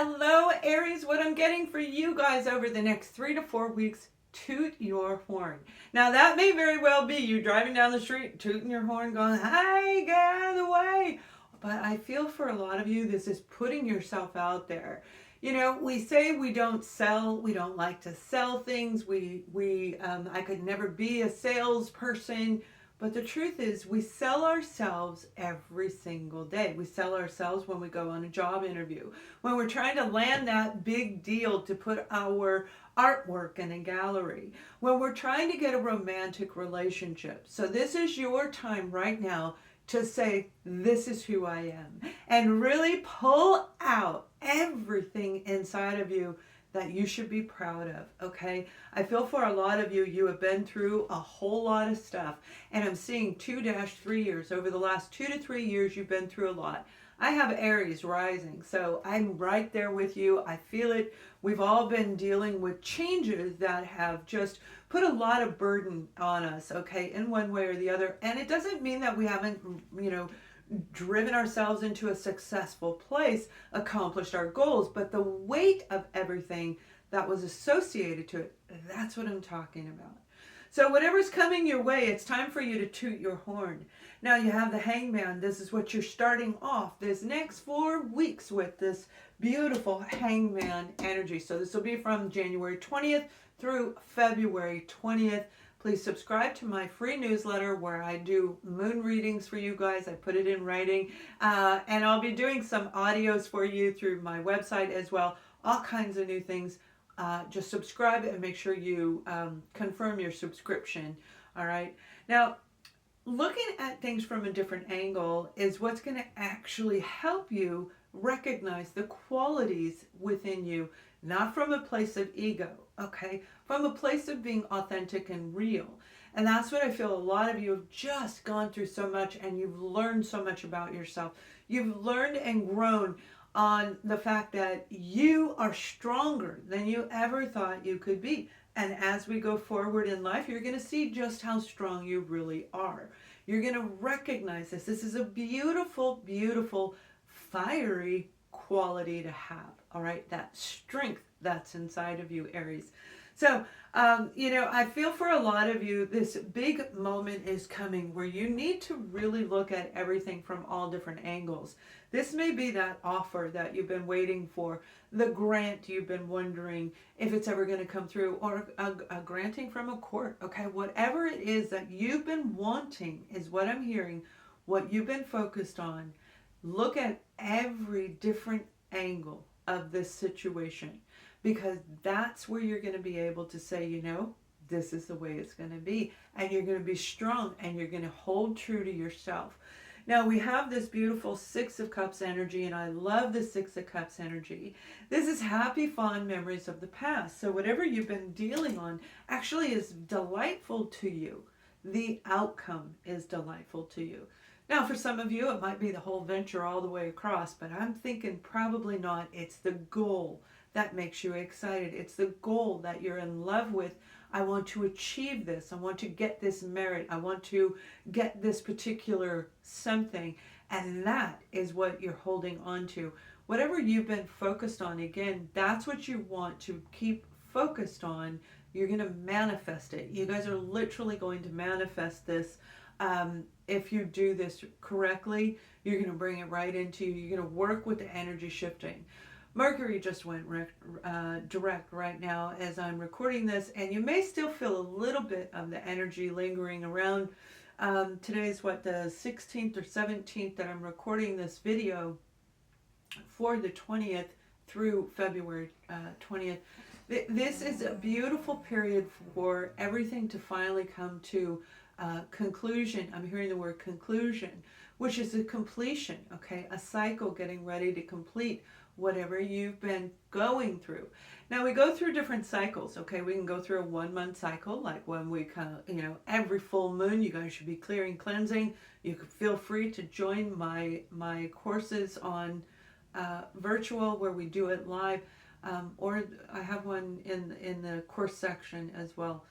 Hello, Aries. What I'm getting for you guys over the next 3 to 4 weeks, toot your horn. Now, that may very well be you driving down the street, tooting your horn, going, hey, get out of the way. But I feel for a lot of you, this is putting yourself out there. You know, we say we don't sell, we don't like to sell things. I could never be a salesperson. But the truth is, we sell ourselves every single day. We sell ourselves when we go on a job interview, when we're trying to land that big deal to put our artwork in a gallery, when we're trying to get a romantic relationship. So this is your time right now to say, this is who I am, and really pull out everything inside of you that you should be proud of, okay? I feel for a lot of you, you have been through a whole lot of stuff, and I'm seeing 2-3 years. Over the last 2 to 3 years, you've been through a lot. I have Aries rising, so I'm right there with you. I feel it. We've all been dealing with changes that have just put a lot of burden on us, okay, in one way or the other. And it doesn't mean that we haven't, driven ourselves into a successful place, accomplished our goals, but the weight of everything that was associated to it, that's what I'm talking about. So whatever's coming your way, it's time for you to toot your horn. Now you have the Hangman. This is what you're starting off this next 4 weeks with, this beautiful Hangman energy. So this will be from January 20th through February 20th. Please subscribe to my free newsletter where I do moon readings for you guys. I put it in writing. And I'll be doing some audios for you through my website as well. All kinds of new things. Just subscribe and make sure you confirm your subscription. All right. Now, looking at things from a different angle is what's going to actually help you recognize the qualities within you, not from a place of ego, okay? From a place of being authentic and real. And that's what I feel a lot of you have just gone through so much, and you've learned so much about yourself. You've learned and grown on the fact that you are stronger than you ever thought you could be. And as we go forward in life, you're going to see just how strong you really are. You're going to recognize this. This is a beautiful, beautiful, fiery quality to have. All right, that strength that's inside of you, Aries. So, I feel for a lot of you, this big moment is coming where you need to really look at everything from all different angles. This may be that offer that you've been waiting for, the grant you've been wondering if it's ever going to come through, or a granting from a court, okay? Whatever it is that you've been wanting is what I'm hearing, what you've been focused on. Look at every different angle of this situation, because that's where you're going to be able to say, this is the way it's going to be, and you're going to be strong, and you're going to hold true to yourself. Now we have this beautiful 6 of Cups energy, and I love the 6 of Cups energy. This is happy, fond memories of the past. So whatever you've been dealing on actually is delightful to you. The outcome is delightful to you. Now, for some of you, it might be the whole venture all the way across, but I'm thinking probably not. It's the goal that makes you excited. It's the goal that you're in love with. I want to achieve this. I want to get this merit. I want to get this particular something. And that is what you're holding on to. Whatever you've been focused on, again, that's what you want to keep focused on. You're going to manifest it. You guys are literally going to manifest this. If you do this correctly, you're going to bring it right into you. You're going to work with the energy shifting. Mercury just went direct right now as I'm recording this, and you may still feel a little bit of the energy lingering around. Today's the 16th or 17th that I'm recording this video for the 20th through February 20th. This is a beautiful period for everything to finally come to conclusion. I'm hearing the word conclusion, which is a completion, okay? A cycle getting ready to complete whatever you've been going through. Now we go through different cycles, okay? We can go through a 1-month cycle, like when we every full moon, you guys should be clearing, cleansing. You can feel free to join my courses on virtual where we do it live, or I have one in the course section as well.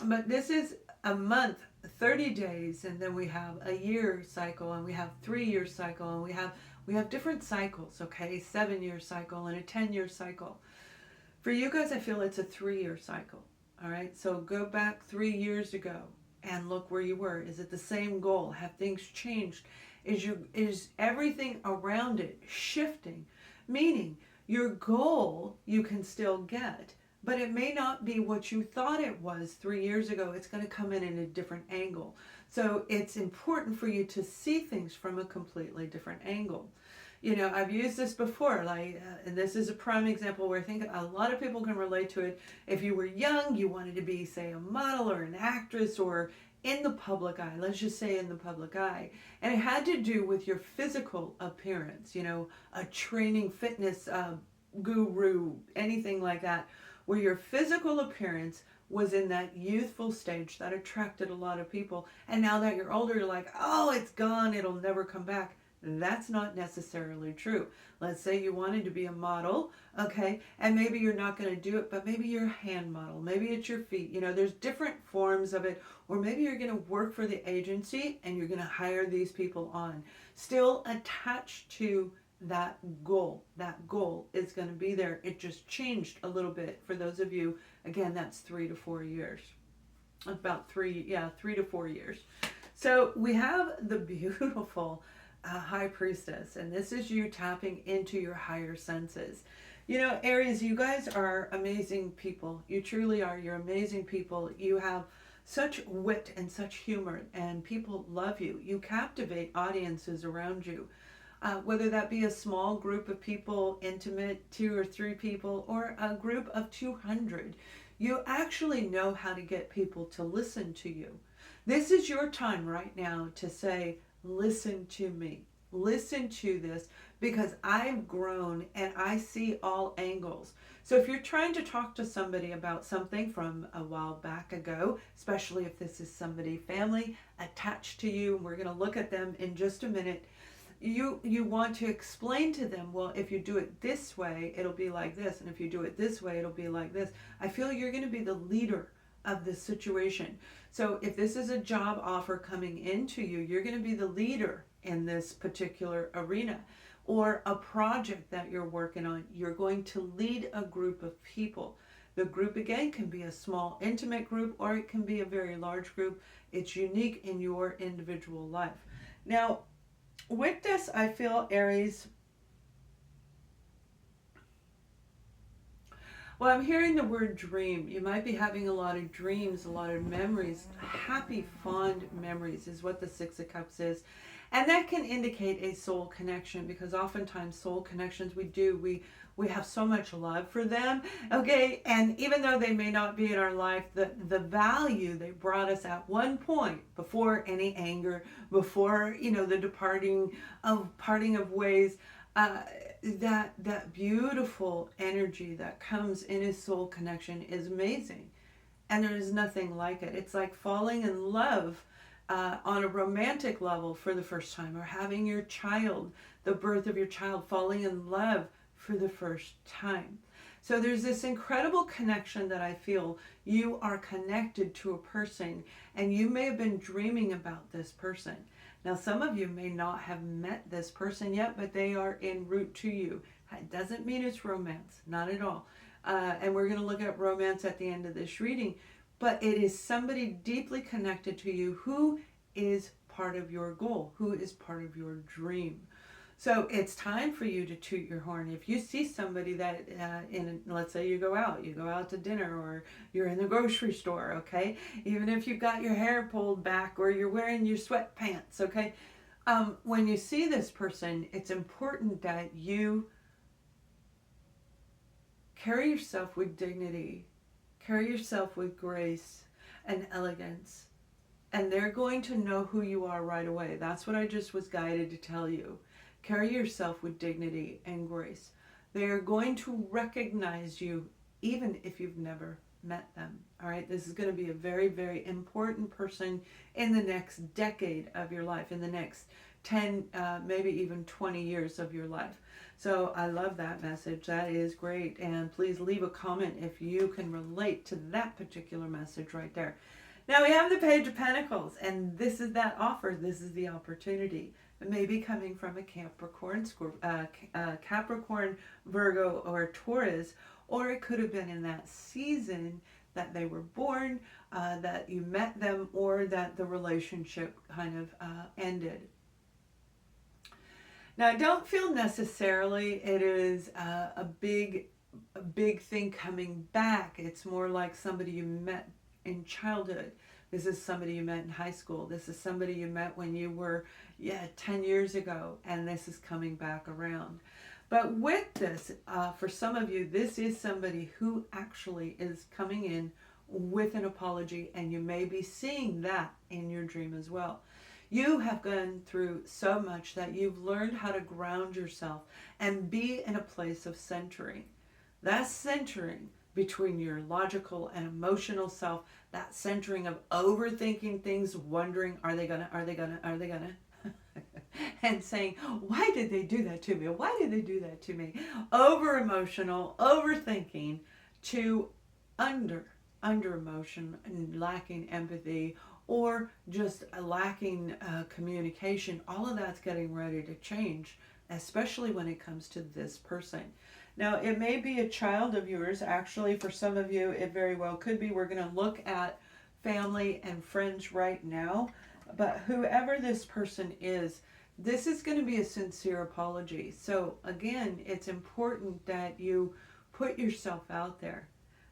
But this is a month, 30 days, and then we have a year cycle, and we have 3-year cycle, and we have We have different cycles, okay? 7-year cycle and a 10-year cycle. For you guys, I feel it's a 3-year cycle. All right, so go back 3 years ago and look where you were. Is it the same goal? Have things changed? Is everything around it shifting? Meaning your goal you can still get, but it may not be what you thought it was 3 years ago. It's going to come in a different angle. So it's important for you to see things from a completely different angle. You know, I've used this before, and this is a prime example where I think a lot of people can relate to it. If you were young, you wanted to be, say, a model or an actress or in the public eye, let's just say in the public eye. And it had to do with your physical appearance, you know, a training fitness guru, anything like that, where your physical appearance was in that youthful stage that attracted a lot of people. And now that you're older, you're like, oh, it's gone, it'll never come back. That's not necessarily true. Let's say you wanted to be a model, okay, and maybe you're not going to do it, but maybe you're a hand model, maybe it's your feet, you know, there's different forms of it, or maybe you're going to work for the agency and you're going to hire these people on, still attached to that goal. That goal is going to be there. It just changed a little bit for those of you, again, that's 3 to 4 years, about 3 to 4 years. So we have the beautiful High Priestess, and this is you tapping into your higher senses. You know, Aries, you guys are amazing people. You truly are. You're amazing people. You have such wit and such humor, and people love you. You captivate audiences around you, whether that be a small group of people, intimate, 2 or 3 people, or a group of 200. You actually know how to get people to listen to you. This is your time right now to say, listen to me, listen to this, because I've grown and I see all angles. So if you're trying to talk to somebody about something from a while back ago, especially if this is somebody family attached to you, and we're going to look at them in just a minute, you want to explain to them, well, if you do it this way, it'll be like this, and if you do it this way, it'll be like this. I feel you're going to be the leader of this situation. So if this is a job offer coming into you, you're going to be the leader in this particular arena, or a project that you're working on. You're going to lead a group of people. The group, again, can be a small intimate group, or it can be a very large group. It's unique in your individual life. Now, with this, I feel, Aries, well, I'm hearing the word dream. You might be having a lot of dreams, a lot of memories. Happy, fond memories is what the 6 of Cups is. And that can indicate a soul connection, because oftentimes soul connections we have so much love for them, okay? And even though they may not be in our life, the value they brought us at one point, before any anger, before, you know, the parting of ways, that beautiful energy that comes in a soul connection is amazing. And there is nothing like it. It's like falling in love on a romantic level for the first time, or having your child, the birth of your child, falling in love for the first time. So there's this incredible connection that I feel. You are connected to a person, and you may have been dreaming about this person. Now, some of you may not have met this person yet, but they are en route to you. It doesn't mean it's romance, not at all. And we're going to look at romance at the end of this reading. But it is somebody deeply connected to you who is part of your goal, who is part of your dream. So it's time for you to toot your horn. If you see somebody that, let's say you go out to dinner, or you're in the grocery store, okay? Even if you've got your hair pulled back, or you're wearing your sweatpants, okay? When you see this person, it's important that you carry yourself with dignity, carry yourself with grace and elegance, and they're going to know who you are right away. That's what I just was guided to tell you. Carry yourself with dignity and grace. They are going to recognize you even if you've never met them. All right, this is going to be a very, very important person in the next decade of your life, in the next 10, maybe even 20 years of your life. So I love that message. That is great. And please leave a comment if you can relate to that particular message right there. Now we have the Page of Pentacles, and this is that offer. This is the opportunity. maybe coming from a Capricorn, Virgo, or Taurus, or it could have been in that season that they were born, that you met them, or that the relationship kind of ended. Now, I don't feel necessarily it is a big thing coming back. It's more like somebody you met in childhood. This is somebody you met in high school. This is somebody you met when you were, 10 years ago, and this is coming back around. But with this, for some of you, this is somebody who actually is coming in with an apology, and you may be seeing that in your dream as well. You have gone through so much that you've learned how to ground yourself and be in a place of centering. That centering between your logical and emotional self, that centering of overthinking things, wondering, are they gonna, and saying, why did they do that to me? Why did they do that to me? Over emotional, overthinking, to under emotion and lacking empathy, or just lacking communication. All of that's getting ready to change, especially when it comes to this person. Now, it may be a child of yours. Actually, for some of you, it very well could be. We're going to look at family and friends right now. But whoever this person is, this is going to be a sincere apology. So, again, it's important that you put yourself out there.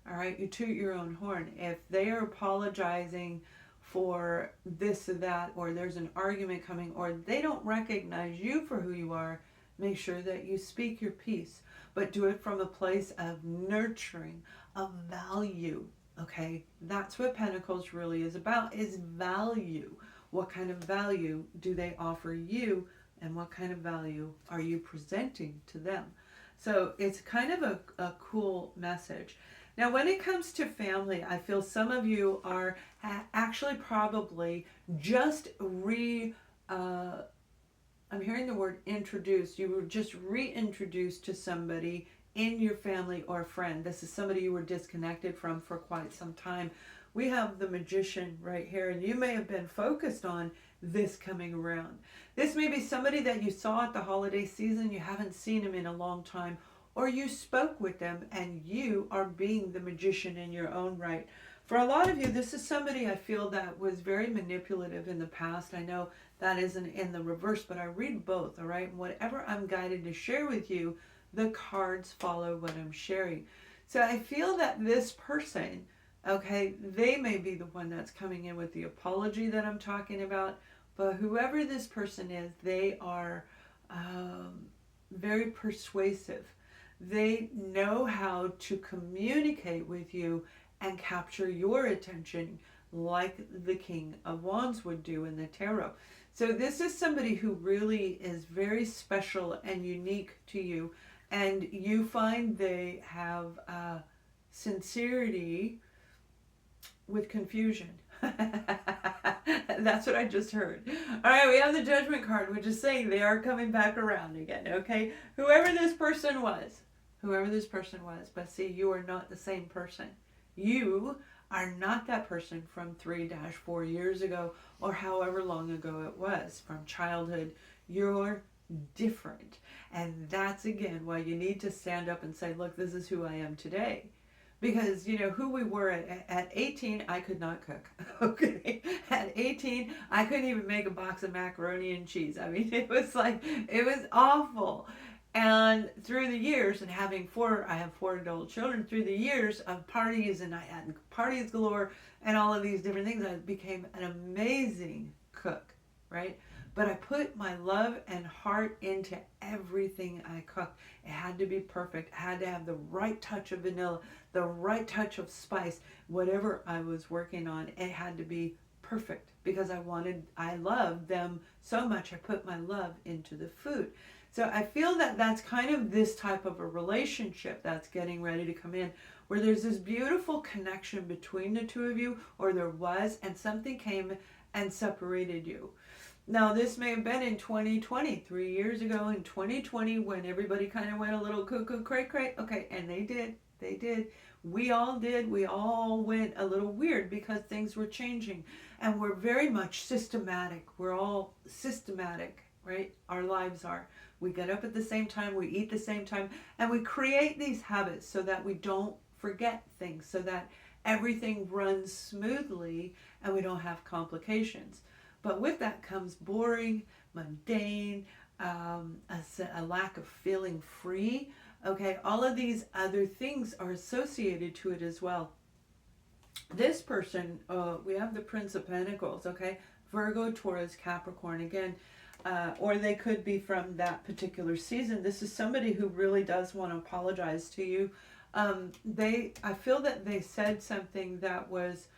All right? You toot your own horn. If they are apologizing for this or that, or there's an argument coming, or they don't recognize you for who you are, make sure that you speak your piece. But do it from a place of nurturing, of value, okay? That's what Pentacles really is about, is value. What kind of value do they offer you, and what kind of value are you presenting to them? So it's kind of a cool message. Now, when it comes to family, I feel some of you are actually probably just I'm hearing the word introduced. You were just reintroduced to somebody in your family or friend. This is somebody you were disconnected from for quite some time. We have the Magician right here, and you may have been focused on this coming around. This may be somebody that you saw at the holiday season. You haven't seen them in a long time, or you spoke with them and you are being the magician in your own right. For a lot of you, this is somebody I feel that was very manipulative in the past. I know that isn't in the reverse, but I read both, all right? And whatever I'm guided to share with you, the cards follow what I'm sharing. So I feel that this person, okay, they may be the one that's coming in with the apology that I'm talking about, but whoever this person is, they are very persuasive. They know how to communicate with you and capture your attention like the King of Wands would do in the tarot. So this is somebody who really is very special and unique to you, and you find they have sincerity with confusion. That's what I just heard. All right, we have the Judgment card, which is saying they are coming back around again, okay? Whoever this person was, but see, you are not the same person. You are not that person from 3-4 years ago, or however long ago it was, from childhood. You're different. And that's, again, why you need to stand up and say, look, this is who I am today. Because, you know, who we were at 18, I could not cook, okay? At 18, I couldn't even make a box of macaroni and cheese. I mean, it was awful. And through the years, and I have 4 adult children, through the years of parties, and I had parties galore, and all of these different things, I became an amazing cook, right? But I put my love and heart into everything I cooked. It had to be perfect. It had to have the right touch of vanilla, the right touch of spice. Whatever I was working on, it had to be perfect, because I loved them so much. I put my love into the food. So I feel that that's kind of this type of a relationship that's getting ready to come in, where there's this beautiful connection between the two of you, or there was, and something came and separated you. Now, this may have been in 2020, 3 years ago in 2020, when everybody kind of went a little cuckoo, cray. Okay, and they did. We all did. We all went a little weird because things were changing, and we're very much systematic. We're all systematic right? Our lives are. We get up at the same time, we eat the same time, and we create these habits so that we don't forget things, so that everything runs smoothly and we don't have complications. But with that comes boring, mundane, a lack of feeling free. Okay, all of these other things are associated to it as well. This person, we have the Prince of Pentacles, okay? Virgo, Taurus, Capricorn, again, or they could be from that particular season. This is somebody who really does want to apologize to you. I feel that they said something that was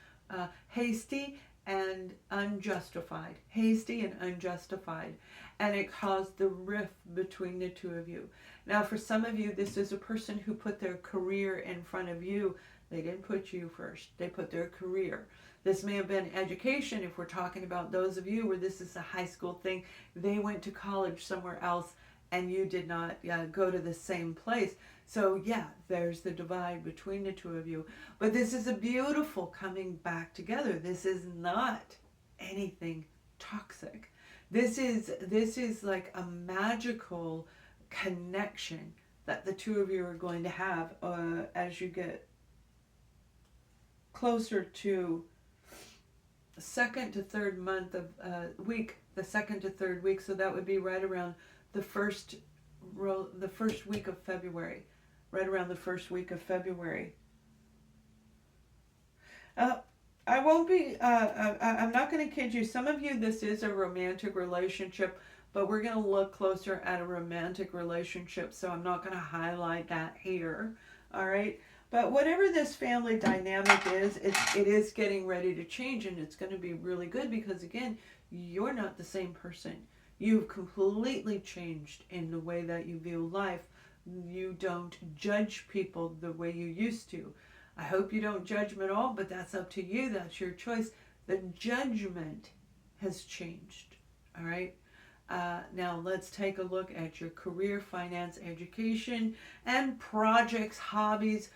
hasty and unjustified. Hasty and unjustified. And it caused the rift between the two of you. Now, for some of you, this is a person who put their career in front of you. They didn't put you first. They put their career. This may have been education, if we're talking about those of you where this is a high school thing. They went to college somewhere else and you did not go to the same place. So yeah, there's the divide between the two of you. But this is a beautiful coming back together. This is not anything toxic. This is like a magical connection that the two of you are going to have as you get closer to second to third month of week, the second to third week. So that would be right around the first week of February, right around the first week of February. I won't be, I'm not going to kid you. Some of you, this is a romantic relationship, but we're going to look closer at a romantic relationship. So I'm not going to highlight that here. All right. But whatever this family dynamic is, it is getting ready to change, and it's going to be really good because, again, you're not the same person. You've completely changed in the way that you view life. You don't judge people the way you used to. I hope you don't judge them at all, but that's up to you. That's your choice. The judgment has changed. All right. Now let's take a look at your career, finance, education, and projects, hobbies,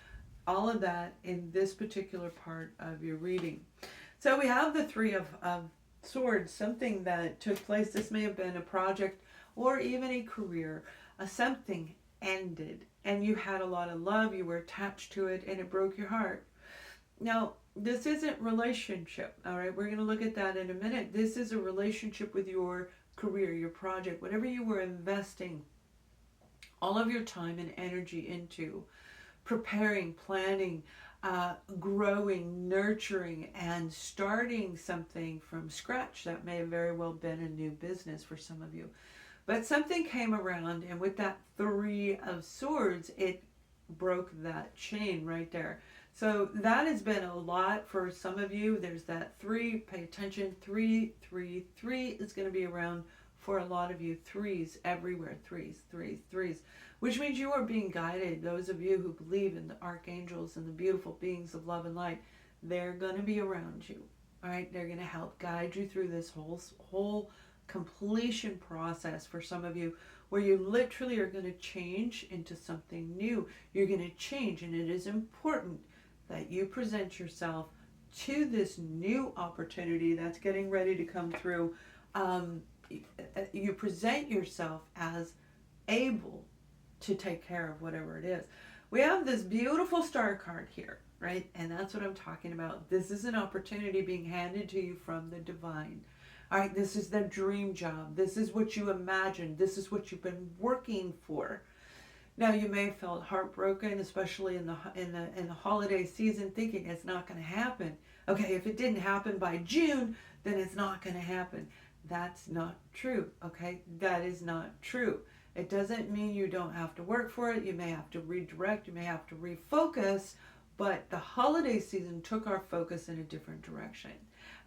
all of that in this particular part of your reading. So we have the Three of Swords, something that took place. This may have been a project or even a career. Something ended and you had a lot of love, you were attached to it, and it broke your heart. Now, this isn't relationship, all right? We're going to look at that in a minute. This is a relationship with your career, your project, whatever you were investing all of your time and energy into, preparing, planning, growing, nurturing, and starting something from scratch. That may have very well been a new business for some of you. But something came around, and with that Three of Swords, it broke that chain right there. So that has been a lot for some of you. There's that three. Pay attention. 3, 3, 3 is going to be around for a lot of you. Threes everywhere. Threes, threes, threes. Which means you are being guided. Those of you who believe in the archangels and the beautiful beings of love and light, they're going to be around you. All right? They're going to help guide you through this whole completion process for some of you, where you literally are going to change into something new. You're going to change, and it is important that you present yourself to this new opportunity that's getting ready to come through. You present yourself as able to take care of whatever it is. We have this beautiful star card here, right? And that's what I'm talking about. This is an opportunity being handed to you from the divine. All right, this is the dream job. This is what you imagined. This is what you've been working for. Now, you may have felt heartbroken, especially in the holiday season, thinking it's not going to happen. Okay, if it didn't happen by June, then it's not going to happen. That's not true. Okay, that is not true. It doesn't mean you don't have to work for it. You may have to redirect. You may have to refocus. But the holiday season took our focus in a different direction.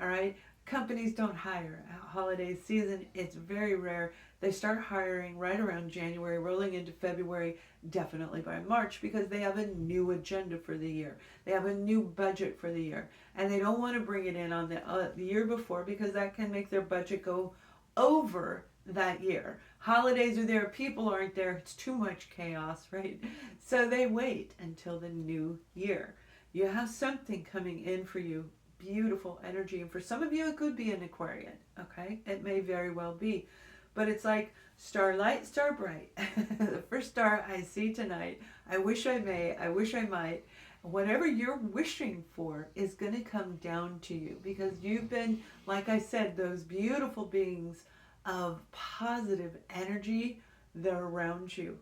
All right. Companies don't hire at holiday season. It's very rare. They start hiring right around January, rolling into February, definitely by March, because they have a new agenda for the year. They have a new budget for the year, and they don't want to bring it in on the year before, because that can make their budget go over that year. Holidays are there, people aren't there, it's too much chaos, right? So they wait until the new year. You have something coming in for you. Beautiful energy. And for some of you, it could be an Aquarian, okay? It may very well be. but it's like starlight, star bright. The first star I see tonight. I wish I may, I wish I might. Whatever you're wishing for is going to come down to you, because you've been, like I said, those beautiful beings of positive energy. They're around you.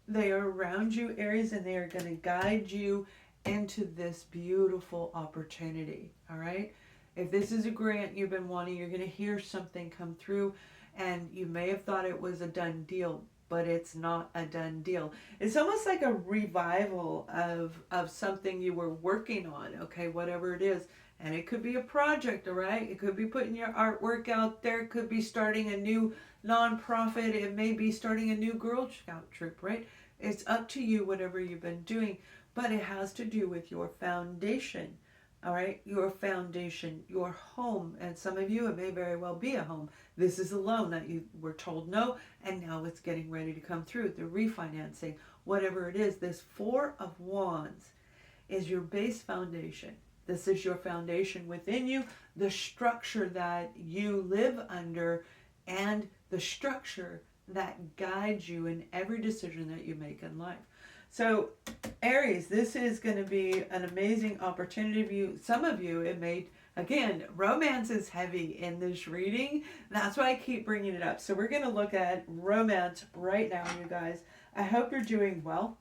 They are around you, Aries, and they are going to guide you into this beautiful opportunity. All right? If this is a grant you've been wanting, you're going to hear something come through, and you may have thought it was a done deal, but it's not a done deal. It's almost like a revival of something you were working on, okay, whatever it is. And it could be a project, all right? It could be putting your artwork out there. It could be starting a new nonprofit. It may be starting a new Girl Scout troop, right? It's up to you, whatever you've been doing. But it has to do with your foundation, all right? Your foundation, your home. And some of you, it may very well be a home. This is a loan that you were told no, and now it's getting ready to come through. The refinancing, whatever it is. This Four of Wands is your base foundation. This is your foundation within you, the structure that you live under, and the structure that guides you in every decision that you make in life. So, Aries, this is going to be an amazing opportunity for you. Some of you, it may, again, romance is heavy in this reading. That's why I keep bringing it up. So we're going to look at romance right now, you guys. I hope you're doing well.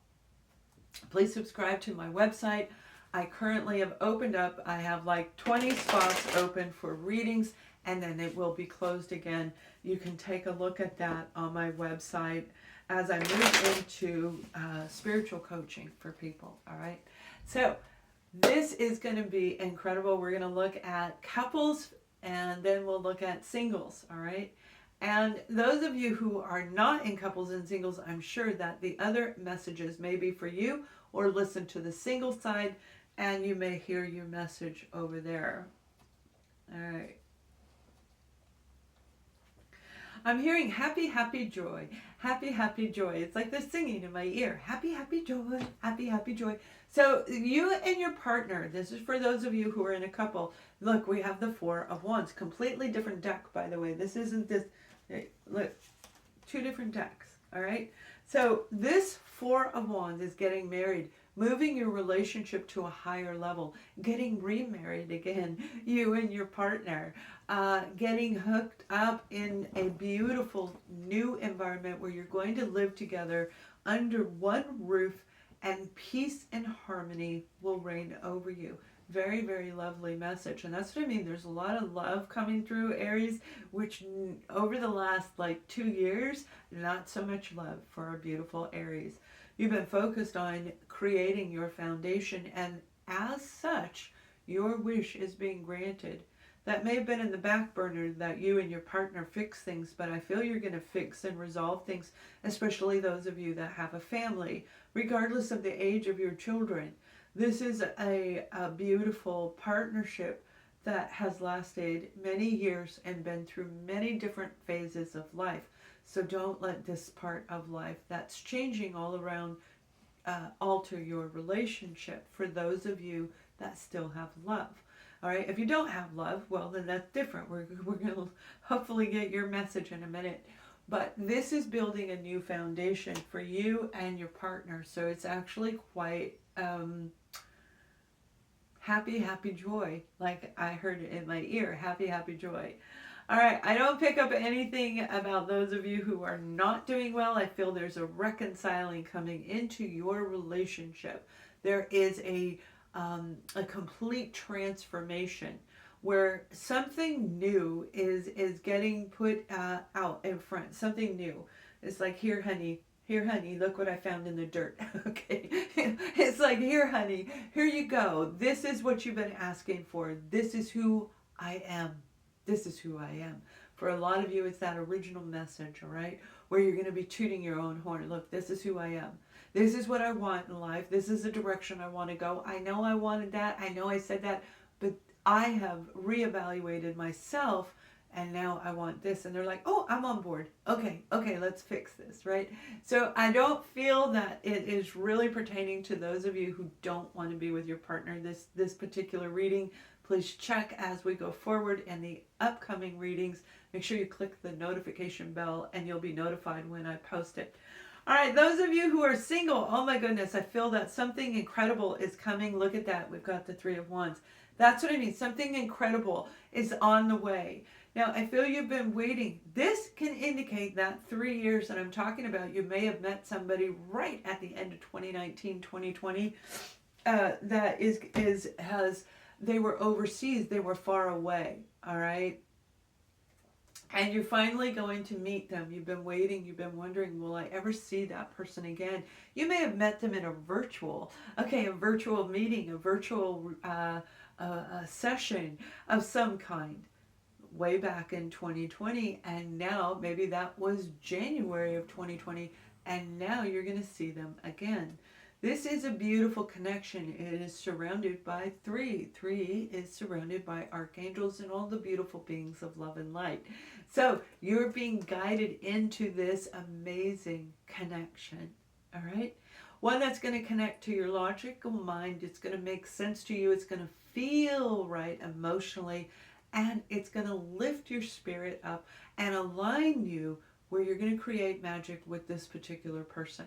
Please subscribe to my website. I currently have opened up, I have like 20 spots open for readings, and then it will be closed again. You can take a look at that on my website as I move into spiritual coaching for people, all right? So this is going to be incredible. We're going to look at couples, and then we'll look at singles, all right? And those of you who are not in couples and singles, I'm sure that the other messages may be for you, or listen to the single side, and you may hear your message over there. All right. I'm hearing happy, happy joy. Happy, happy joy. It's like they're singing in my ear. Happy, happy joy. Happy, happy joy. So you and your partner, this is for those of you who are in a couple. Look, we have the Four of Wands. Completely different deck, by the way. This isn't this. Look, two different decks. All right. So this Four of Wands is getting married, moving your relationship to a higher level, getting remarried again, you and your partner, getting hooked up in a beautiful new environment where you're going to live together under one roof, and peace and harmony will reign over you. Very, very lovely message. And that's what I mean. There's a lot of love coming through, Aries, which over the last like 2 years, not so much love for our beautiful Aries. You've been focused on creating your foundation, and as such, your wish is being granted. That may have been in the back burner that you and your partner fix things, but I feel you're going to fix and resolve things, especially those of you that have a family, regardless of the age of your children. This is a beautiful partnership that has lasted many years and been through many different phases of life. So don't let this part of life that's changing all around alter your relationship for those of you that still have love. All right, if you don't have love, well, then that's different. We're going to hopefully get your message in a minute. But this is building a new foundation for you and your partner. So it's actually quite happy, happy joy. Like I heard it in my ear, happy, happy joy. All right, I don't pick up anything about those of you who are not doing well. I feel there's a reconciling coming into your relationship. There is a complete transformation where something new is getting put out in front. Something new. It's like, here, honey, look what I found in the dirt. Okay. It's like, here, honey, here you go. This is what you've been asking for. This is who I am. This is who I am. For a lot of you, it's that original message, all right? Where you're going to be tooting your own horn. Look, this is who I am. This is what I want in life. This is the direction I want to go. I know I wanted that. I know I said that. But I have reevaluated myself, and now I want this. And they're like, oh, I'm on board. Okay, let's fix this, right? So I don't feel that it is really pertaining to those of you who don't want to be with your partner. This particular reading, Please check as we go forward in the upcoming readings. Make sure you click the notification bell and you'll be notified when I post it. All right, those of you who are single, oh my goodness, I feel that something incredible is coming. Look at that. We've got the Three of Wands. That's what I mean. Something incredible is on the way. Now, I feel you've been waiting. This can indicate that 3 years that I'm talking about, you may have met somebody right at the end of 2019, 2020, they were overseas, they were far away, all right? And you're finally going to meet them. You've been waiting. You've been wondering, will I ever see that person again? You may have met them in a virtual meeting, a virtual session of some kind way back in 2020. And now maybe that was January of 2020. And now you're going to see them again. This is a beautiful connection. It is surrounded by three. Three is surrounded by archangels and all the beautiful beings of love and light. So you're being guided into this amazing connection. All right? One that's going to connect to your logical mind. It's going to make sense to you. It's going to feel right emotionally. And it's going to lift your spirit up and align you where you're going to create magic with this particular person.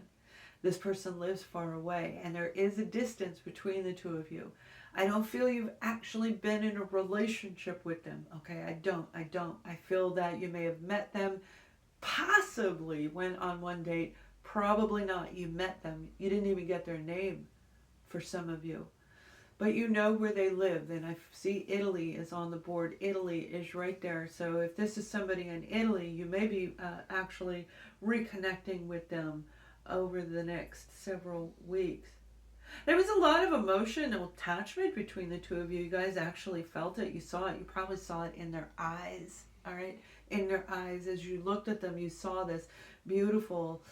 This person lives far away, and there is a distance between the two of you. I don't feel you've actually been in a relationship with them, okay? I don't. I feel that you may have met them, possibly went on one date, probably not. You met them. You didn't even get their name for some of you. But you know where they live, and I see Italy is on the board. Italy is right there. So if this is somebody in Italy, you may be actually reconnecting with them over the next several weeks. There was a lot of emotional attachment between the two of you. You guys actually felt it. You saw it. You probably saw it in their eyes. All right? In their eyes. As you looked at them, you saw this beautiful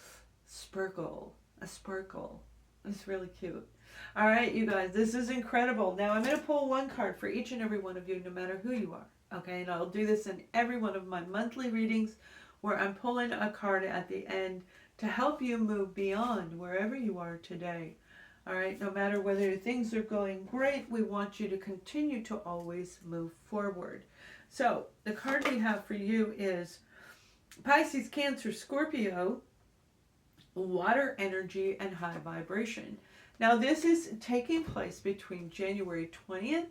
sparkle. A sparkle. It's really cute. All right, you guys. This is incredible. Now, I'm going to pull one card for each and every one of you, no matter who you are. Okay? And I'll do this in every one of my monthly readings where I'm pulling a card at the end to help you move beyond wherever you are today. All right, no matter whether things are going great, we want you to continue to always move forward. So the card we have for you is Pisces, Cancer, Scorpio, water energy, and high vibration. Now this is taking place between January 20th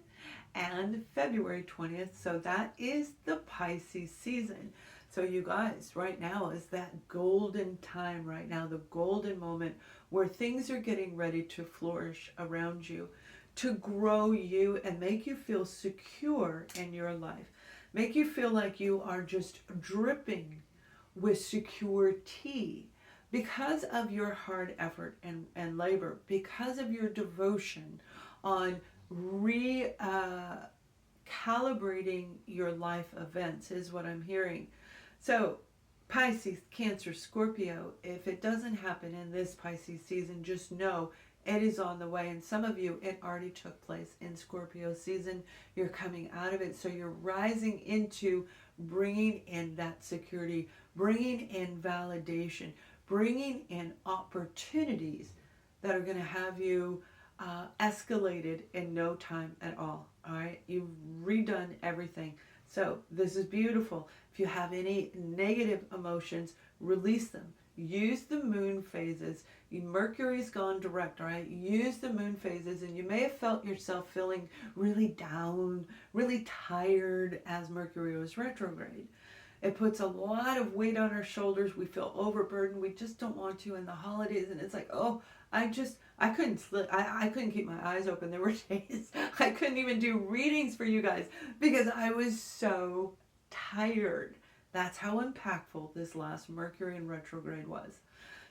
and February 20th. So that is the Pisces season. So you guys, right now is that golden time right now, the golden moment where things are getting ready to flourish around you, to grow you and make you feel secure in your life. Make you feel like you are just dripping with security because of your hard effort and labor, because of your devotion on calibrating your life events is what I'm hearing. So Pisces, Cancer, Scorpio, if it doesn't happen in this Pisces season, just know it is on the way. And some of you, it already took place in Scorpio season. You're coming out of it. So you're rising into bringing in that security, bringing in validation, bringing in opportunities that are going to have you escalated in no time at all. All right. You've redone everything. So this is beautiful. If you have any negative emotions, release them. Use the moon phases. Mercury's gone direct, all right? Use the moon phases, and you may have felt yourself feeling really down, really tired as Mercury was retrograde. It puts a lot of weight on our shoulders. We feel overburdened. We just don't want to in the holidays, and it's like, oh, I couldn't sleep. I couldn't keep my eyes open. There were days I couldn't even do readings for you guys because I was so tired. That's how impactful this last Mercury in retrograde was.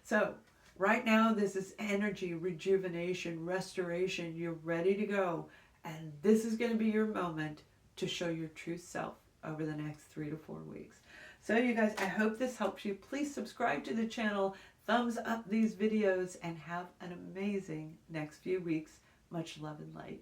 So right now, this is energy, rejuvenation, restoration. You're ready to go. And this is going to be your moment to show your true self over the next 3 to 4 weeks. So you guys, I hope this helps you. Please subscribe to the channel, thumbs up these videos, and have an amazing next few weeks. Much love and light.